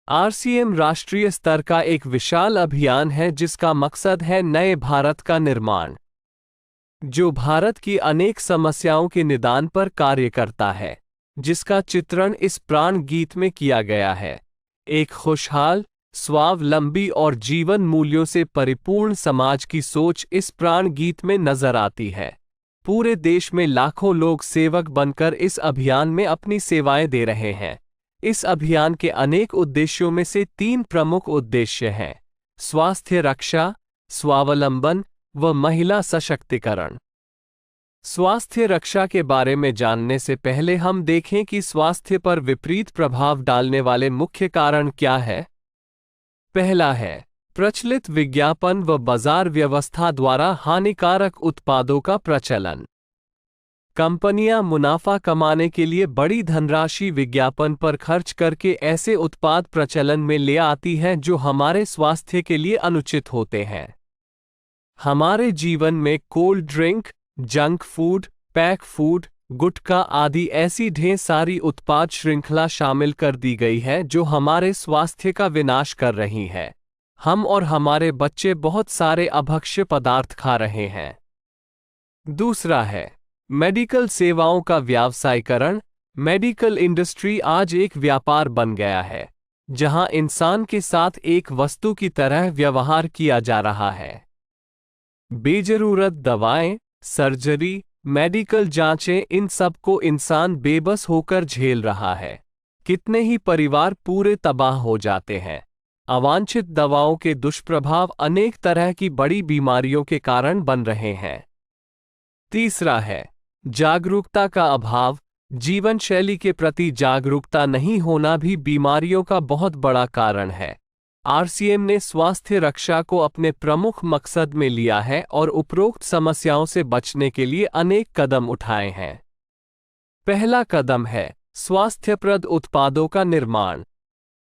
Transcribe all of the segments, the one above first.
RCM राष्ट्रीय स्तर का एक विशाल अभियान है जिसका मकसद है नए भारत का निर्माण, जो भारत की अनेक समस्याओं के निदान पर कार्य करता है, जिसका चित्रण इस प्राण गीत में किया गया है। एक खुशहाल, स्वावलंबी और जीवन मूल्यों से परिपूर्ण समाज की सोच इस प्राण गीत में नजर आती है। पूरे देश में लाखों लोग सेवक बनकर इस अभियान में अपनी सेवाएं दे रहे हैं। इस अभियान के अनेक उद्देश्यों में से 3 प्रमुख उद्देश्य हैं: स्वास्थ्य रक्षा, स्वावलंबन व महिला सशक्तिकरण। स्वास्थ्य रक्षा के बारे में जानने से पहले हम देखें कि स्वास्थ्य पर विपरीत प्रभाव डालने वाले मुख्य कारण क्या है। पहला है प्रचलित विज्ञापन व बाजार व्यवस्था द्वारा हानिकारक उत्पादों का प्रचलन। कंपनियां मुनाफा कमाने के लिए बड़ी धनराशि विज्ञापन पर खर्च करके ऐसे उत्पाद प्रचलन में ले आती हैं जो हमारे स्वास्थ्य के लिए अनुचित होते हैं। हमारे जीवन में cold drink, junk food, pack food, गुटखा आदि ऐसी ढेर सारी उत्पाद श्रृंखला शामिल कर दी गई है जो हमारे स्वास्थ्य का विनाश कर रही है। हम और हमारे बच्चे बहुत सारे अभक्ष्य पदार्थ खा रहे हैं। दूसरा है मेडिकल सेवाओं का व्यावसायीकरण। मेडिकल इंडस्ट्री आज एक व्यापार बन गया है, जहां इंसान के साथ एक वस्तु की तरह व्यवहार किया जा रहा है। बेजरूरत दवाएं, सर्जरी, मेडिकल जांचें, इन सब को इंसान बेबस होकर झेल रहा है। कितने ही परिवार पूरे तबाह हो जाते हैं। अवांछित दवाओं के दुष्प्रभाव अनेक तरह की बड़ी बीमारियों के कारण बन रहे हैं। तीसरा है जागरूकता का अभाव। जीवन शैली के प्रति जागरूकता नहीं होना भी बीमारियों का बहुत बड़ा कारण है। आरसीएम ने स्वास्थ्य रक्षा को अपने प्रमुख मकसद में लिया है और उपरोक्त समस्याओं से बचने के लिए अनेक कदम उठाए हैं। पहला कदम है स्वास्थ्यप्रद उत्पादों का निर्माण।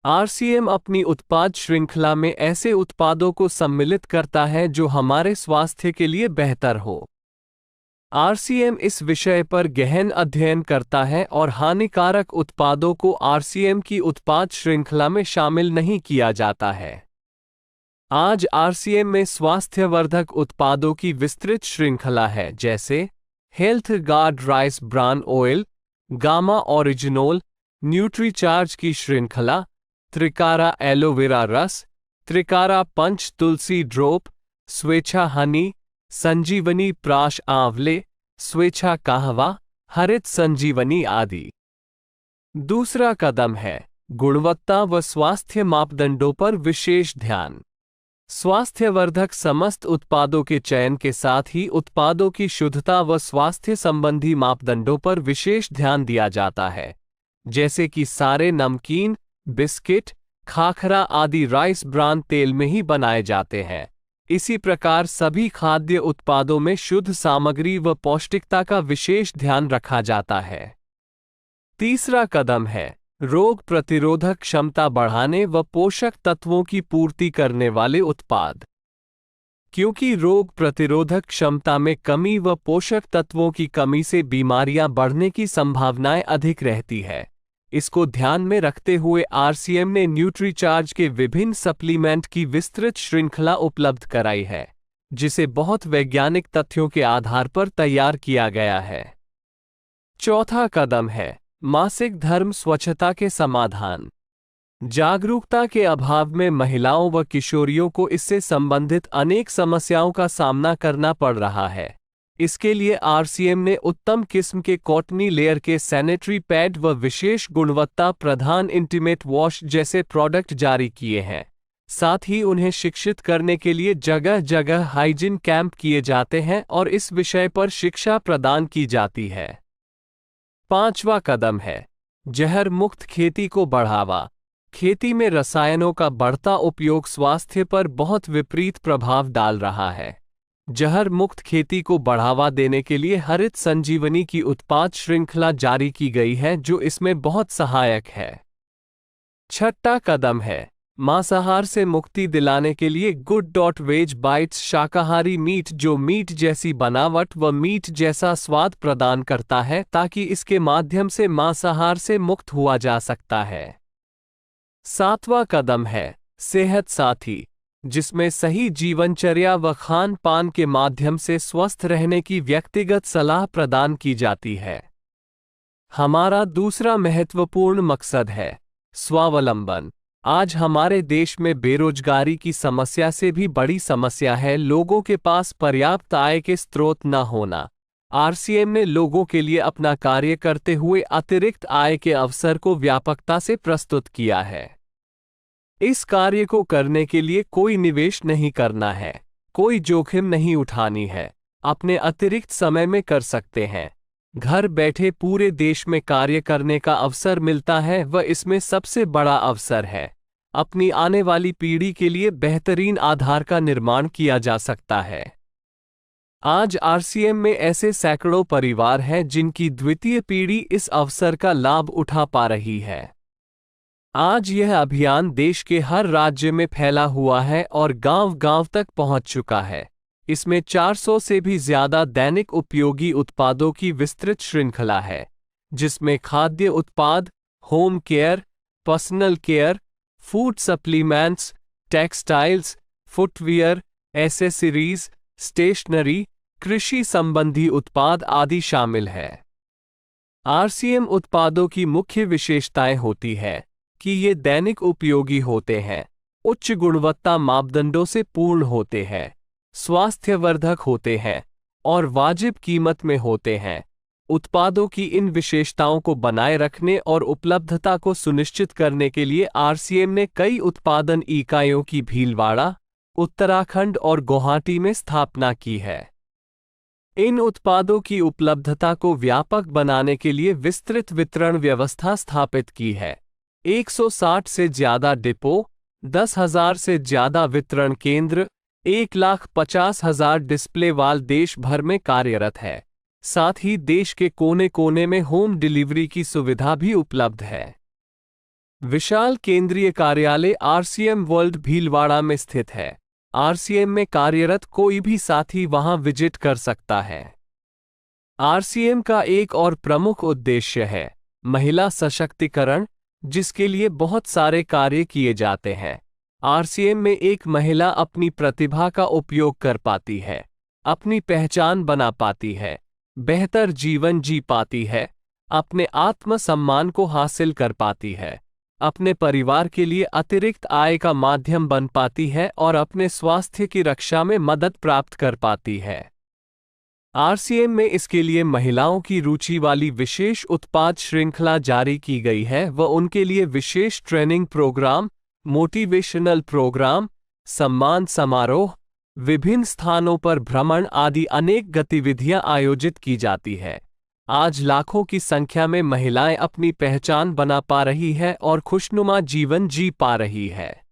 आरसीएम अपनी उत्पाद श्रृंखला में ऐसे उत्पादों को सम्मिलित करता है जो हमारे स्वास्थ्य के लिए बेहतर हो। आरसीएम इस विषय पर गहन अध्ययन करता है और हानिकारक उत्पादों को आरसीएम की उत्पाद श्रृंखला में शामिल नहीं किया जाता है। आज आरसीएम में स्वास्थ्यवर्धक उत्पादों की विस्तृत श्रृंखला है, जैसे Health Guard rice bran oil, gamma oryzanol, Nutricharge की श्रृंखला, त्रिकारा एलोवेरा रस, त्रिकारा पंच तुलसी ड्रॉप, स्वेच्छा हनी, संजीवनी प्राश आंवले, स्वेच्छा कहवा, हरित संजीवनी आदि। दूसरा कदम है गुणवत्ता व स्वास्थ्य मापदंडों पर विशेष ध्यान। स्वास्थ्यवर्धक समस्त उत्पादों के चयन के साथ ही उत्पादों की शुद्धता व स्वास्थ्य संबंधी मापदंडों पर विशेष ध्यान दिया जाता है, जैसे कि सारे नमकीन, बिस्किट, खाखरा आदि राइस ब्रान तेल में ही बनाए जाते हैं। इसी प्रकार सभी खाद्य उत्पादों में शुद्ध सामग्री व पौष्टिकता का विशेष ध्यान रखा जाता है। तीसरा कदम है रोग प्रतिरोधक क्षमता बढ़ाने व पोषक तत्वों की पूर्ति करने वाले उत्पाद। क्योंकि रोग प्रतिरोधक क्षमता में कमी व पोषक तत्वों की कमी से बीमारियां बढ़ने की संभावनाएं अधिक रहती है, इसको ध्यान में रखते हुए आरसीएम ने न्यूट्रीचार्ज के विभिन्न सप्लीमेंट की विस्तृत श्रृंखला उपलब्ध कराई है, जिसे बहुत वैज्ञानिक तथ्यों के आधार पर तैयार किया गया है। चौथा कदम है मासिक धर्म स्वच्छता के समाधान। जागरूकता के अभाव में महिलाओं व किशोरियों को इससे संबंधित अनेक समस्याओं का सामना करना पड़ रहा है। इसके लिए आरसीएम ने उत्तम किस्म के कॉटनी लेयर के सैनिटरी पैड व विशेष गुणवत्ता प्रधान इंटीमेट वॉश जैसे प्रोडक्ट जारी किए हैं। साथ ही उन्हें शिक्षित करने के लिए जगह जगह हाइजीन कैंप किए जाते हैं और इस विषय पर शिक्षा प्रदान की जाती है। पांचवा कदम है जहर मुक्त खेती को बढ़ावा। खेती में रसायनों का बढ़ता उपयोग स्वास्थ्य पर बहुत विपरीत प्रभाव डाल रहा है। जहर मुक्त खेती को बढ़ावा देने के लिए हरित संजीवनी की उत्पाद श्रृंखला जारी की गई है, जो इसमें बहुत सहायक है। छठा कदम है मांसाहार से मुक्ति दिलाने के लिए गुड.वेज बाइट्स शाकाहारी मीट, जो मीट जैसी बनावट व मीट जैसा स्वाद प्रदान करता है, ताकि इसके माध्यम से मांसाहार से मुक्त हुआ जा सकता है। 7वां कदम है सेहत साथी, जिसमें सही जीवनचर्या व खान पान के माध्यम से स्वस्थ रहने की व्यक्तिगत सलाह प्रदान की जाती है। हमारा दूसरा महत्वपूर्ण मकसद है स्वावलंबन। आज हमारे देश में बेरोजगारी की समस्या से भी बड़ी समस्या है लोगों के पास पर्याप्त आय के स्रोत न होना। आरसीएम ने लोगों के लिए अपना कार्य करते हुए अतिरिक्त आय के अवसर को व्यापकता से प्रस्तुत किया है। इस कार्य को करने के लिए कोई निवेश नहीं करना है, कोई जोखिम नहीं उठानी है, अपने अतिरिक्त समय में कर सकते हैं। घर बैठे पूरे देश में कार्य करने का अवसर मिलता है व इसमें सबसे बड़ा अवसर है अपनी आने वाली पीढ़ी के लिए बेहतरीन आधार का निर्माण किया जा सकता है। आज आरसीएम में ऐसे सैकड़ों परिवार हैं जिनकी द्वितीय पीढ़ी इस अवसर का लाभ उठा पा रही है। आज यह अभियान देश के हर राज्य में फैला हुआ है और गांव-गांव तक पहुंच चुका है। इसमें 400 से भी ज्यादा दैनिक उपयोगी उत्पादों की विस्तृत श्रृंखला है, जिसमें खाद्य उत्पाद, home care, personal care, food supplements, textiles, footwear, accessories, stationery, कृषि संबंधी उत्पाद आदि शामिल है। आरसीएम उत्पादों की मुख्य विशेषताएं होती है कि ये दैनिक उपयोगी होते हैं, उच्च गुणवत्ता मापदंडों से पूर्ण होते हैं, स्वास्थ्यवर्धक होते हैं और वाजिब कीमत में होते हैं। उत्पादों की इन विशेषताओं को बनाए रखने और उपलब्धता को सुनिश्चित करने के लिए आरसीएम ने कई उत्पादन इकाइयों की भीलवाड़ा, उत्तराखंड और गुवाहाटी में स्थापना की है। इन उत्पादों की उपलब्धता को व्यापक बनाने के लिए विस्तृत वितरण व्यवस्था स्थापित की है। 160 से ज्यादा डिपो, 10,000 से ज्यादा वितरण केंद्र, 1,50,000 डिस्प्ले वाल देश भर में कार्यरत है। साथ ही देश के कोने कोने में होम डिलीवरी की सुविधा भी उपलब्ध है। विशाल केंद्रीय कार्यालय आरसीएम वर्ल्ड भीलवाड़ा में स्थित है। आरसीएम में कार्यरत कोई भी साथी वहां विजिट कर सकता है। आरसीएम का एक और प्रमुख उद्देश्य है महिला सशक्तिकरण, जिसके लिए बहुत सारे कार्य किए जाते हैं। आरसीएम में एक महिला अपनी प्रतिभा का उपयोग कर पाती है, अपनी पहचान बना पाती है, बेहतर जीवन जी पाती है, अपने आत्मसम्मान को हासिल कर पाती है, अपने परिवार के लिए अतिरिक्त आय का माध्यम बन पाती है और अपने स्वास्थ्य की रक्षा में मदद प्राप्त कर पाती है। आरसीएम में इसके लिए महिलाओं की रुचि वाली विशेष उत्पाद श्रृंखला जारी की गई है व उनके लिए विशेष ट्रेनिंग प्रोग्राम, मोटिवेशनल प्रोग्राम, सम्मान समारोह, विभिन्न स्थानों पर भ्रमण आदि अनेक गतिविधियां आयोजित की जाती है। आज लाखों की संख्या में महिलाएं अपनी पहचान बना पा रही है और खुशनुमा जीवन जी पा रही है।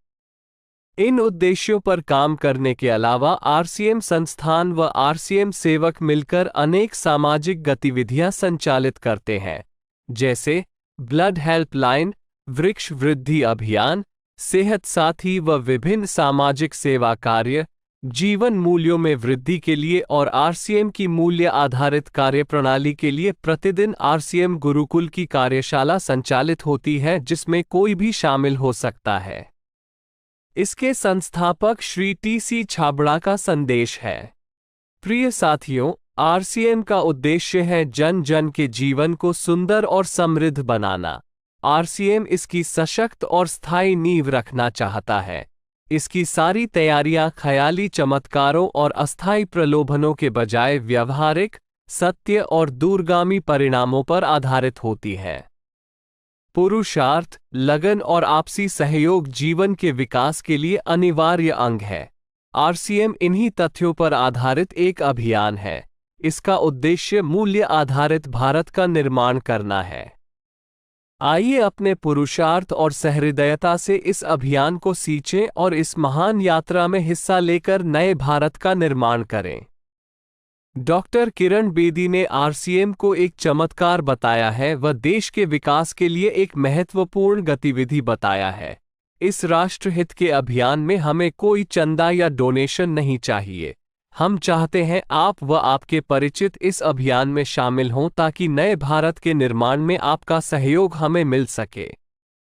इन उद्देश्यों पर काम करने के अलावा आरसीएम संस्थान व आरसीएम सेवक मिलकर अनेक सामाजिक गतिविधियां संचालित करते हैं, जैसे ब्लड हेल्पलाइन, वृक्ष वृद्धि अभियान, सेहत साथी व विभिन्न सामाजिक सेवा कार्य, जीवन मूल्यों में वृद्धि के लिए और आरसीएम की मूल्य आधारित कार्यप्रणाली के लिए प्रतिदिन आरसीएम गुरुकुल की कार्यशाला संचालित होती है, जिसमें कोई भी शामिल हो सकता है। इसके संस्थापक श्री टी.सी. छाबड़ा का संदेश है। प्रिय साथियों, आरसीएम का उद्देश्य है जन जन के जीवन को सुंदर और समृद्ध बनाना। आरसीएम इसकी सशक्त और स्थायी नींव रखना चाहता है। इसकी सारी तैयारियां ख्याली चमत्कारों और अस्थायी प्रलोभनों के बजाय व्यवहारिक, सत्य और दूरगामी परिणामों पर आधारित होती है। पुरुषार्थ, लगन और आपसी सहयोग जीवन के विकास के लिए अनिवार्य अंग है। आरसीएम इन्हीं तथ्यों पर आधारित एक अभियान है। इसका उद्देश्य मूल्य आधारित भारत का निर्माण करना है। आइए अपने पुरुषार्थ और सहृदयता से इस अभियान को सींचें और इस महान यात्रा में हिस्सा लेकर नए भारत का निर्माण करें। डॉक्टर किरण बेदी ने आरसीएम को एक चमत्कार बताया है व देश के विकास के लिए एक महत्वपूर्ण गतिविधि बताया है। इस राष्ट्रहित के अभियान में हमें कोई चंदा या डोनेशन नहीं चाहिए। हम चाहते हैं आप व आपके परिचित इस अभियान में शामिल हों ताकि नए भारत के निर्माण में आपका सहयोग हमें मिल सके।